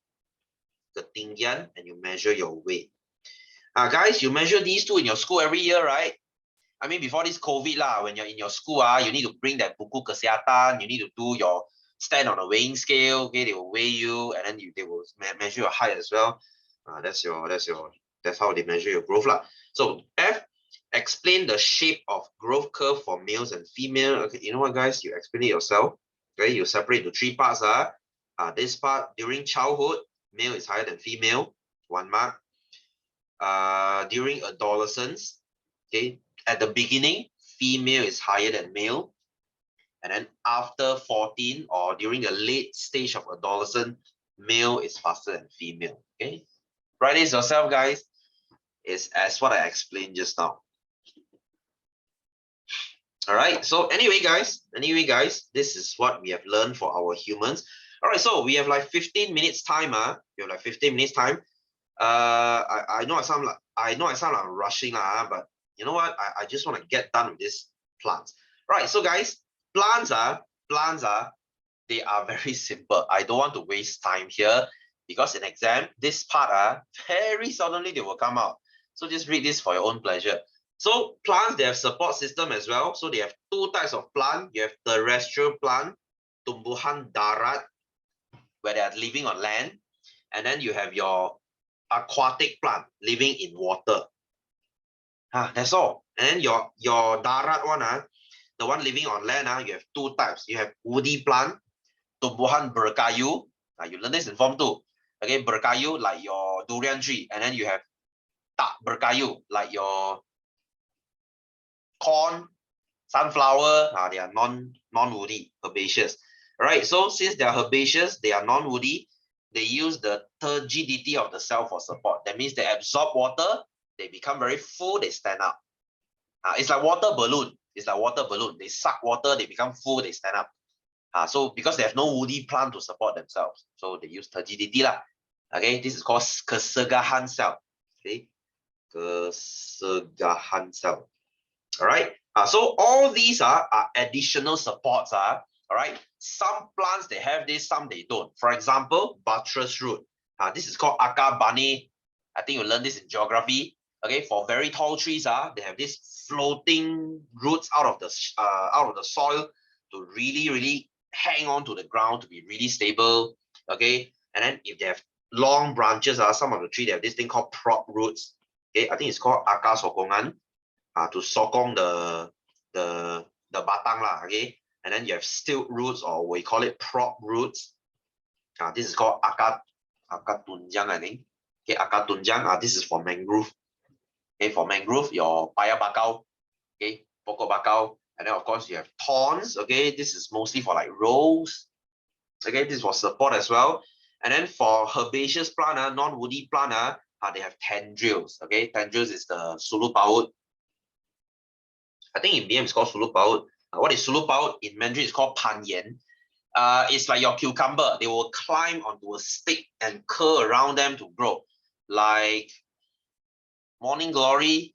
ketinggian, and you measure your weight. Guys, you measure these two in your school every year, right? I mean, before this COVID lah, when you're in your school, you need to bring that buku kesihatan, you need to do your stand on a weighing scale, okay, they will weigh you, and then they will measure your height as well. That's how they measure your growth lah. So F, explain the shape of growth curve for males and female. Okay, you know what, guys? You explain it yourself. Okay, you separate into 3 parts. This part, during childhood, male is higher than female, 1 mark. During adolescence, okay, at the beginning, female is higher than male. And then after 14 or during the late stage of adolescence, male is faster than female. Okay, write this yourself, guys. It's as what I explained just now. All right, so anyway guys, this is what we have learned for our humans. All right, so we have like 15 minutes time. We have like 15 minutes time. I know I sound like rushing, but you know what? I just want to get done with this plants. Right, so guys, plants are they are very simple. I don't want to waste time here because in exam, this part very suddenly they will come out. So just read this for your own pleasure. So plants, they have support system as well. So they have 2 types of plant. You have terrestrial plant, tumbuhan darat, where they are living on land, and then you have your aquatic plant living in water. That's all. And then your darat one, the one living on land, you have 2 types. You have woody plant, tumbuhan berkayu. You learn this in Form 2. Okay, berkayu like your durian tree, and then you have tak berkayu like your corn, sunflower. They are non-woody, herbaceous. All right, so since they are herbaceous, they are non-woody. They use the turgidity of the cell for support. That means they absorb water, they become very full, they stand up. It's like water balloon. They suck water, they become full, they stand up. So because they have no woody plant to support themselves, so they use turgidity lah. Okay, this is called kesegahan cell. Okay, kesegahan cell. All right. So all these are additional supports. All right. Some plants they have this, some they don't. For example, buttress root. This is called akar bane. I think you learned this in geography. Okay, for very tall trees, they have this floating roots out of the soil to really hang on to the ground to be really stable. Okay, and then if they have long branches, some of the tree they have this thing called prop roots. Okay, I think it's called akar sokongan. To sokong the batang lah, okay, and then you have stilt roots, or we call it prop roots. This is called akar tunjang, I think. Okay, akar tunjang. This is for mangrove. Okay, for mangrove, your paya bakau, okay, pokok bakau, and then of course you have thorns. Okay, this is mostly for like rose. Okay, this is for support as well. And then for herbaceous plant, non-woody plant, they have tendrils. Okay, tendrils is the sulu paut. I think in BM it's called sulu paut. What is sulu paut? In Mandarin it's called panyan. It's like your cucumber. They will climb onto a stick and curl around them to grow. Like morning glory.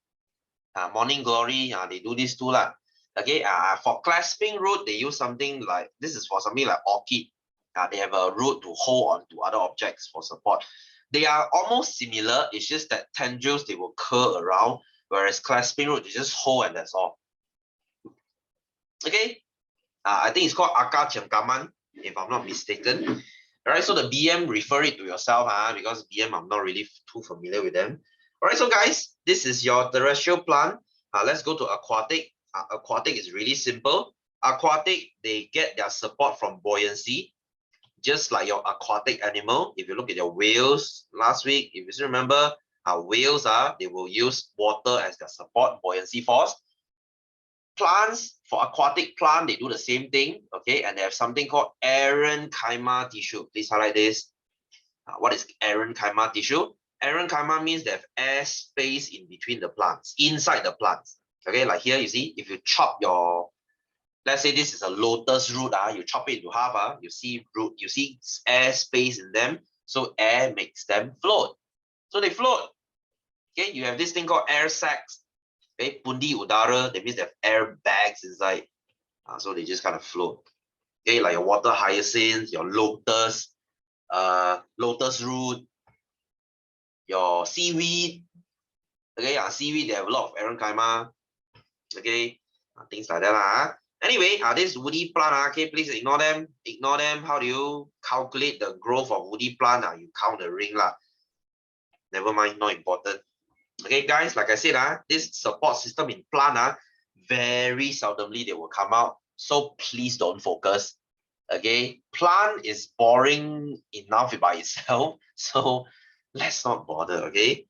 They do this too lah. Okay, for clasping root, they use something like, this is for something like orchid. They have a root to hold on to other objects for support. They are almost similar. It's just that tendrils, they will curl around, whereas clasping root, they just hold and that's all. Okay, I think it's called akar cengkaman, if I'm not mistaken. All right, so the BM, refer it to yourself, because BM, I'm not really too familiar with them. All right, so guys, this is your terrestrial plant. Let's go to aquatic. Aquatic is really simple. Aquatic, they get their support from buoyancy, just like your aquatic animal. If you look at your whales last week, if you still remember, whales they will use water as their support, buoyancy force. Plants, for aquatic plant, they do the same thing, okay, and they have something called parenchyma tissue. Please highlight this. What is parenchyma tissue? Parenchyma means they have air space in between the plants, inside the plants. Okay, like here you see, if you chop your, let's say this is a lotus root, you chop it into half, you see root, you see air space in them, so air makes them float. So they float. Okay, you have this thing called air sacs. Okay, pundi udara, that means they have air bags inside. So they just kind of float. Okay, like your water hyacinth, your lotus, lotus root, your seaweed. Okay, seaweed, they have a lot of parenchyma. Okay, things like that. Anyway, this woody plant, okay, please ignore them. Ignore them. How do you calculate the growth of woody plant? You count the ring. Never mind, not important. Okay, guys, like I said, this support system in plant, very seldomly they will come out. So please don't focus. Okay, plant is boring enough by itself. So let's not bother. Okay,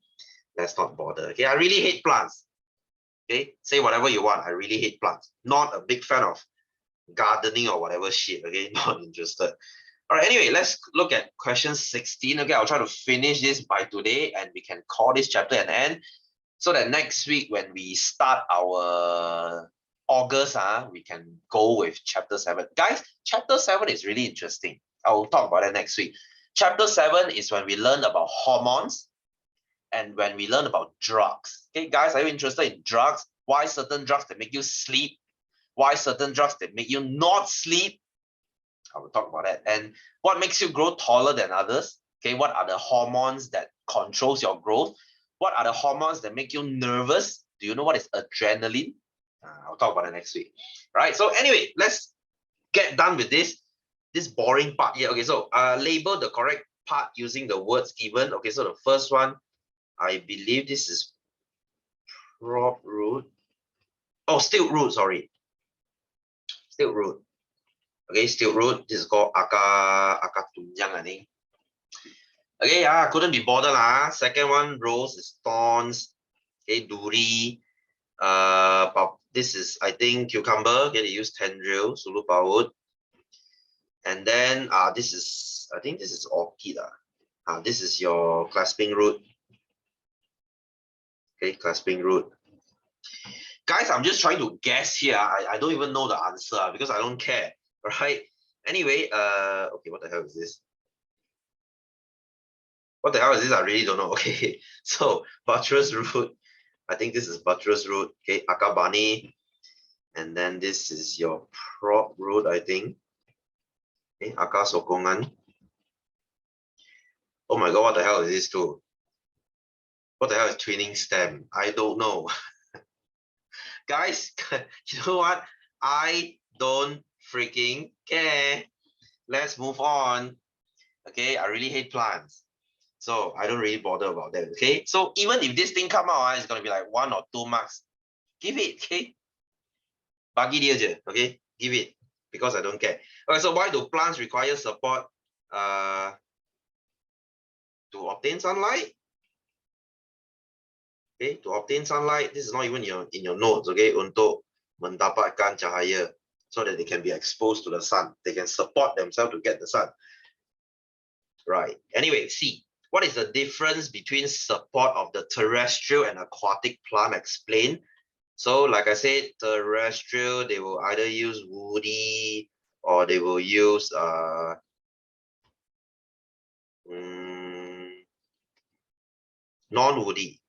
let's not bother. Okay, I really hate plants. Okay, say whatever you want. I really hate plants. Not a big fan of gardening or whatever shit. Okay, not interested. All right, anyway, let's look at question 16. Okay, I'll try to finish this by today and we can call this chapter an end so that next week when we start our August, we can go with chapter 7. Guys, chapter 7 is really interesting. I will talk about it next week. Chapter 7 is when we learn about hormones and when we learn about drugs. Okay, guys, are you interested in drugs? Why certain drugs that make you sleep? Why certain drugs that make you not sleep? I will talk about that. And what makes you grow taller than others? Okay, what are the hormones that controls your growth? What are the hormones that make you nervous? Do you know what is adrenaline? I'll talk about it next week. Right. So anyway, let's get done with this boring part here. Okay, so label the correct part using the words given. Okay, so the first one, I believe this is prop root. Oh, stilt root, sorry. Stilt root. Okay, stilt root. This is called akatunjang, I think. Okay, couldn't be bothered. Second one, rose is thorns. Okay, duri. But this is, I think, cucumber. Okay, they use tendril, sulu paut. And then this is, I think this is orchid. This is your clasping root. Okay, clasping root. Guys, I'm just trying to guess here. I don't even know the answer because I don't care. Right? Anyway, okay, what the hell is this? What the hell is this? I really don't know. Okay, so buttress root. I think this is buttress root. Okay, akabani. And then this is your prop root, I think. Okay, akar sokongan. Oh my god, what the hell is this too? What the hell is twinning stem? I don't know. Guys, you know what? I don't freaking care. Let's move on. Okay, I really hate plants. So I don't really bother about that. Okay, so even if this thing come out, it's gonna be like 1 or 2 marks. Give it, okay? Bagi dia je, okay? Give it, because I don't care. Okay, so why do plants require support? To obtain sunlight. Okay, to obtain sunlight, this is not even in your notes, okay? Untuk mendapatkan cahaya, so that they can be exposed to the sun. They can support themselves to get the sun. Right. Anyway, see, what is the difference between support of the terrestrial and aquatic plant? Explain. So, like I said, terrestrial, they will either use woody or they will use non-woody.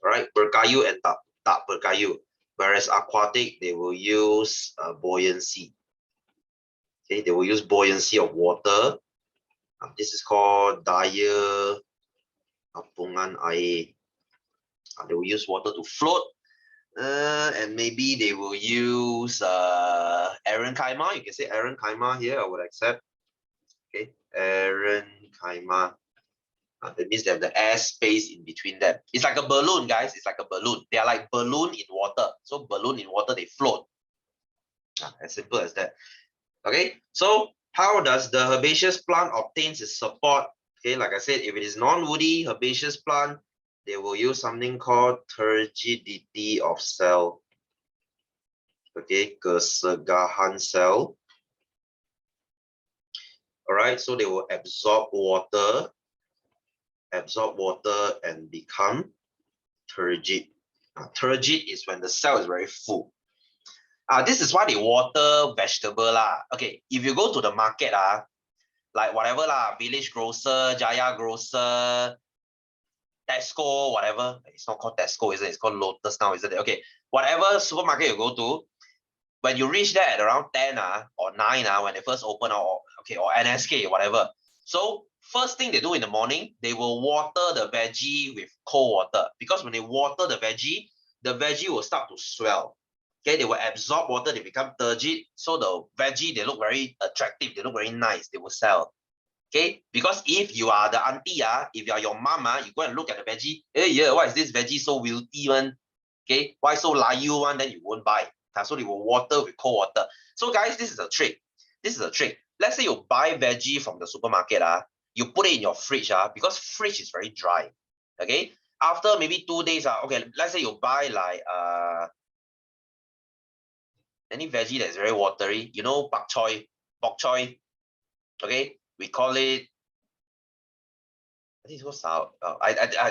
Right, berkayu and tak berkayu. Whereas aquatic, they will use buoyancy. Okay, they will use buoyancy of water. This is called daya apungan air. They will use water to float. And maybe they will use parenchyma. You can say parenchyma here, I would accept. Okay, parenchyma. That means they have the air space in between them. It's like a balloon, guys. It's like a balloon. They are like balloon in water. So balloon in water, they float. As simple as that. Okay, so how does the herbaceous plant obtain its support? Okay, like I said, if it is non-woody herbaceous plant, they will use something called turgidity of cell. Okay, kesegahan cell. All right, so they will absorb water and become turgid. Turgid is when the cell is very full. This is why they water vegetable lah. Okay, if you go to the market like whatever lah, Village Grocer, Jaya Grocer, Tesco, whatever. It's not called Tesco, is it? It's called Lotus now, isn't it? Okay, whatever supermarket you go to, when you reach there at around 10 or 9 when they first open, or NSK, whatever. So first thing they do in the morning, they will water the veggie with cold water, because when they water the veggie will start to swell. Okay, they will absorb water, they become turgid. So the veggie, they look very attractive, they look very nice, they will sell. Okay, because if you are the auntie, if you are your mama, you go and look at the veggie, hey, yeah, why is this veggie so wilty one? Okay, why so layu one? Then you won't buy. So they will water with cold water. So guys, this is a trick. This is a trick. Let's say you buy veggie from the supermarket, you put it in your fridge, because fridge is very dry. Okay, after maybe 2 days, okay, let's say you buy like any veggie that's very watery, you know, bok choy. Okay, we call it, I think it's called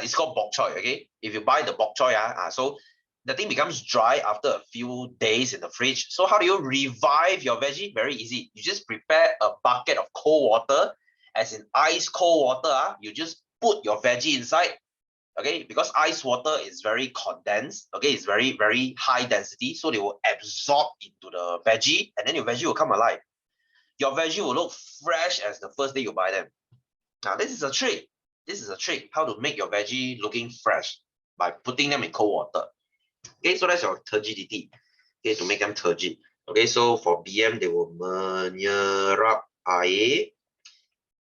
it's called bok choy. Okay, if you buy the bok choy, so the thing becomes dry after a few days in the fridge. So how do you revive your veggie? Very easy. You just prepare a bucket of cold water, as in ice cold water. You just put your veggie inside. Okay, because ice water is very condensed. Okay, it's very, very high density. So they will absorb into the veggie, and then your veggie will come alive. Your veggie will look fresh as the first day you buy them. Now, this is a trick. This is a trick how to make your veggie looking fresh by putting them in cold water. Okay, so that's your turgidity. Okay, to make them turgid. Okay, so for BM, they will menyerap air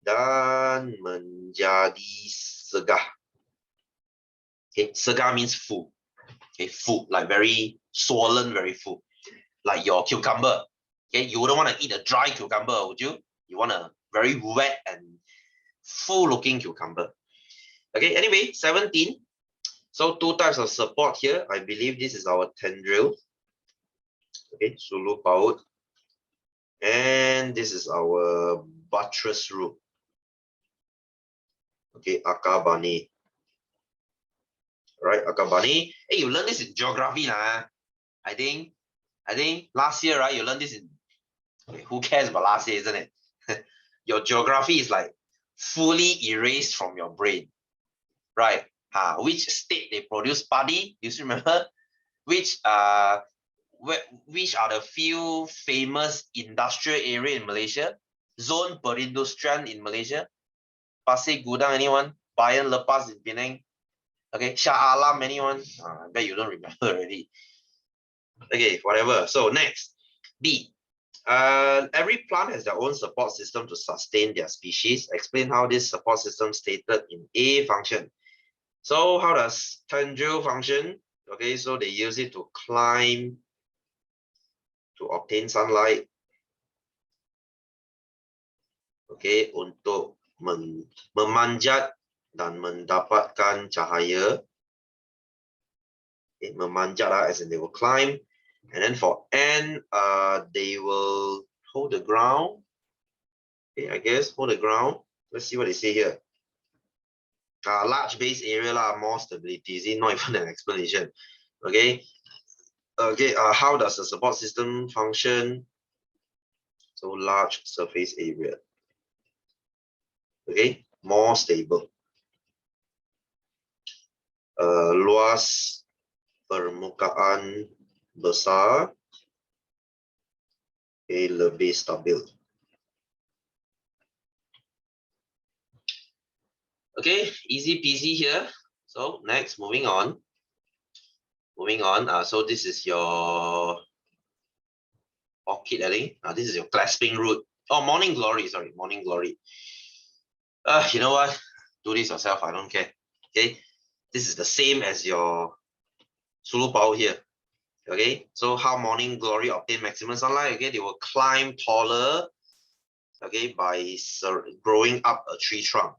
dan menjadi segar. Okay, segar means full. Okay, full, like very swollen, very full. Like your cucumber. Okay, you wouldn't want to eat a dry cucumber, would you? You want a very wet and full looking cucumber. Okay, anyway, 17. So 2 types of support here. I believe this is our tendril. Okay, sulu paut. And this is our buttress root. Okay, akar bani. Right, akar bani. Hey, you learned this in geography, I think last year, right? You learned this in, okay, who cares about last year, isn't it? Your geography is like fully erased from your brain, right? Which state they produce padi? Do you remember? Which are the few famous industrial area in Malaysia? Zone perindustrian in Malaysia? Pasir Gudang, anyone? Bayan Lepas in Penang? Okay, Shah Alam, anyone? I bet you don't remember already. Okay, whatever. So next, B. Every plant has their own support system to sustain their species. Explain how this support system stated in A function. So how does tendril function? Okay, so they use it to climb to obtain sunlight. Okay, untuk memanjat dan mendapatkan cahaya. Okay, memanjat as in they will climb. And then for N, they will hold the ground. Okay, I guess hold the ground. Let's see what they say here. Large base area, more stability. Is it not even an explanation? Okay. Okay. How does the support system function? So large surface area. Okay, more stable. Luas permukaan besar. Okay, lebih stabil. Okay, easy peasy here. So next, moving on. So this is your orchid, I think. This is your clasping root. Oh, morning glory. Sorry, morning glory. You know what? Do this yourself. I don't care. Okay, this is the same as your sulu pao here. Okay, so how morning glory obtain maximum sunlight? Okay, they will climb taller. Okay, by growing up a tree trunk.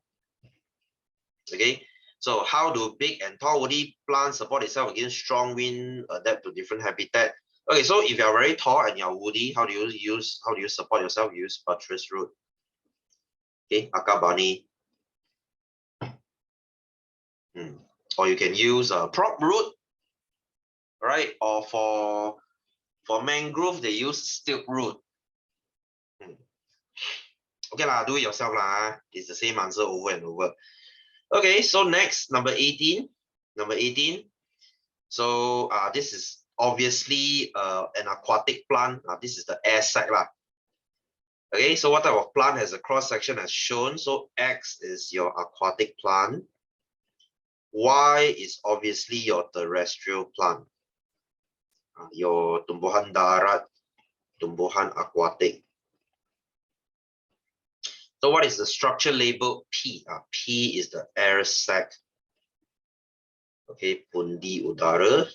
Okay, so how do big and tall woody plants support itself against strong wind, adapt to different habitat? Okay, so if you're very tall and you're woody, how do you support yourself? You use buttress root. Okay, akabani. Or you can use a prop root, right? Or for mangrove, they use stilt root. Okay lah, do it yourself lah. It's the same answer over and over. Okay, so next, number 18. Number 18. So this is obviously an aquatic plant. This is the air sac lah. Okay, so what type of plant has a cross section as shown? So X is your aquatic plant. Y is obviously your terrestrial plant. Your tumbuhan darat, tumbuhan aquatic. So what is the structure labeled P? P is the air sac. Okay, pundi udara.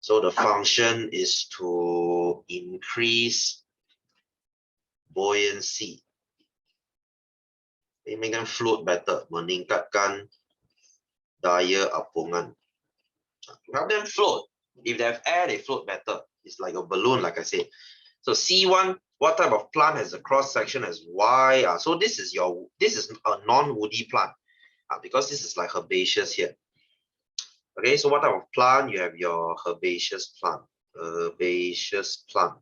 So the function is to increase buoyancy. They make them float better, meningkatkan daya apungan. To help them float. If they have air, they float better. It's like a balloon, like I said. So C1, what type of plant has a cross section as Y? So this is a non-woody plant because this is like herbaceous here. Okay, so what type of plant? You have your herbaceous plant. Herbaceous plant.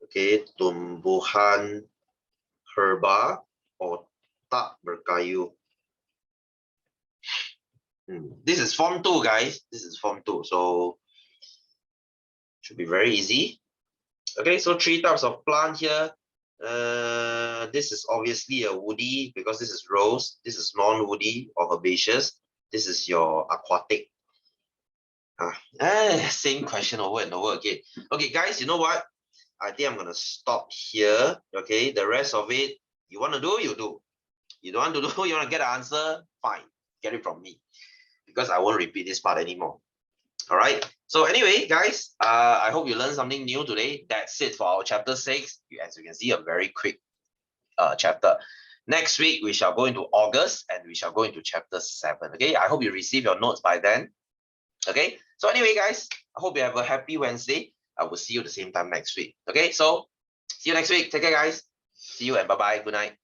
Okay, tumbuhan herba or tak berkayu. This is form 2, guys. This is form 2. So should be very easy. Okay, so 3 types of plant here. This is obviously a woody because this is rose. This is non-woody or herbaceous. This is your aquatic. Same question over and over again. Okay, guys, you know what? I think I'm going to stop here. Okay, the rest of it, you want to do, you do. You don't want to do, you want to get an answer, fine. Get it from me. Because I won't repeat this part anymore. All right. So anyway, guys, I hope you learned something new today. That's it for our chapter 6. As you can see, a very quick chapter. Next week, we shall go into August and we shall go into chapter 7. Okay. I hope you receive your notes by then. Okay. So anyway, guys, I hope you have a happy Wednesday. I will see you the same time next week. Okay. So see you next week. Take care, guys. See you and bye-bye. Good night.